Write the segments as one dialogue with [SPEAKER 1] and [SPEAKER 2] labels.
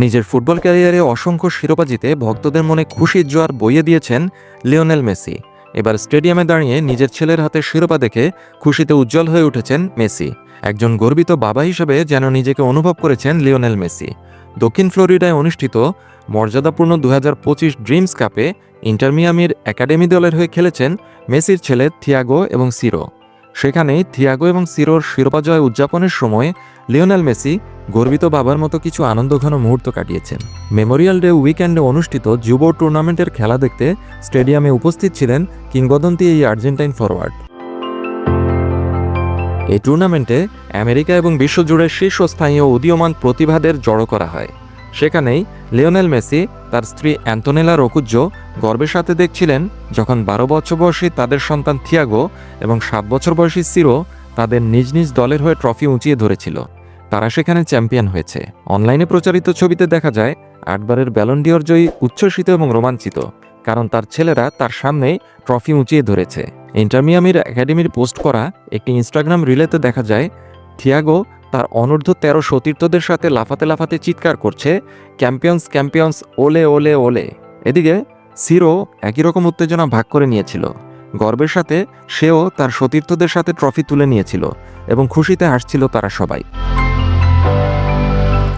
[SPEAKER 1] নিজের ফুটবল ক্যারিয়ারে অসংখ্য শিরোপা জিতে ভক্তদের মনে খুশির জোয়ার বইয়ে দিয়েছেন লিওনেল মেসি। এবার স্টেডিয়ামে দাঁড়িয়ে নিজের ছেলের হাতে শিরোপা দেখে খুশিতে উজ্জ্বল হয়ে উঠেছেন মেসি। একজন গর্বিত বাবা হিসেবে যেন নিজেকে অনুভব করেছেন লিওনেল মেসি। দক্ষিণ ফ্লোরিডায় অনুষ্ঠিত মর্যাদাপূর্ণ 2025 ড্রিমস কাপে ইন্টার মিয়ামির একাডেমি দলের হয়ে খেলেছেন মেসির ছেলে থিয়াগো এবং সিরো। সেখানেই থিয়াগো এবং সিরোর শিরোপা জয় উদযাপনের সময় লিওনেল মেসি গর্বিত বাবার মতো কিছু আনন্দঘন মুহূর্ত কাটিয়েছেন। মেমোরিয়াল ডে উইকেন্ডে অনুষ্ঠিত যুব টুর্নামেন্টের খেলা দেখতে স্টেডিয়ামে উপস্থিত ছিলেন কিংবদন্তি এই আর্জেন্টাইন ফরওয়ার্ড। এই টুর্নামেন্টে আমেরিকা এবং বিশ্বজুড়ে শীর্ষস্থায়ী ও উদীয়মান প্রতিভাদের জড়ো করা হয়। সেখানেই লিওনেল মেসি তার স্ত্রী অ্যান্তোনেলা রকুজ্জো গর্বের সাথে দেখছিলেন যখন 12 বছর বয়সী তাদের সন্তান থিয়াগো এবং 7 বছর বয়সী সিরো তাদের নিজ নিজ দলের হয়ে ট্রফি উঁচিয়ে ধরেছিল। তারা সেখানে চ্যাম্পিয়ন হয়েছে। অনলাইনে প্রচারিত ছবিতে দেখা যায় 8 বারের ব্যালন ডিওর জয়ী উচ্ছ্বসিত এবং রোমাঞ্চিত, কারণ তার ছেলেরা তার সামনেই ট্রফি উঁচিয়ে ধরেছে। ইন্টার মিয়ামির একাডেমির পোস্ট করা একটি ইনস্টাগ্রাম রিলেতে দেখা যায় থিয়াগো তার অনূর্ধ্ব 13 সতীর্থদের সাথে লাফাতে লাফাতে চিৎকার করছে, চ্যাম্পিয়ন্স চ্যাম্পিয়ন্স, ওলে ওলে ওলে। এদিকে সিরো একই রকম উত্তেজনা ভাগ করে নিয়েছিল। গর্বের সাথে সেও তার সতীর্থদের সাথে ট্রফি তুলে নিয়েছিল এবং খুশিতে হাসছিল তারা সবাই।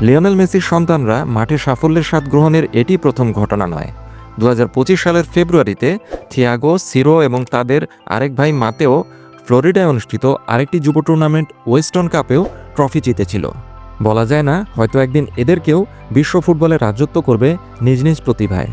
[SPEAKER 1] লিওনেল মেসির সন্তানরা মাঠে সাফল্যের স্বাদ গ্রহণের এটি প্রথম ঘটনা নয়। 2025 সালের ফেব্রুয়ারিতে থিয়াগো, সিরো এবং তাদের আরেক ভাই মাতেও ফ্লোরিডায় অনুষ্ঠিত আরেকটি যুব টুর্নামেন্ট ওয়েস্টন কাপেও ট্রফি জিতেছিল। বলা যায় না, হয়তো একদিন এদেরকেও বিশ্ব ফুটবলে রাজত্ব করবে নিজ নিজ প্রতিভায়।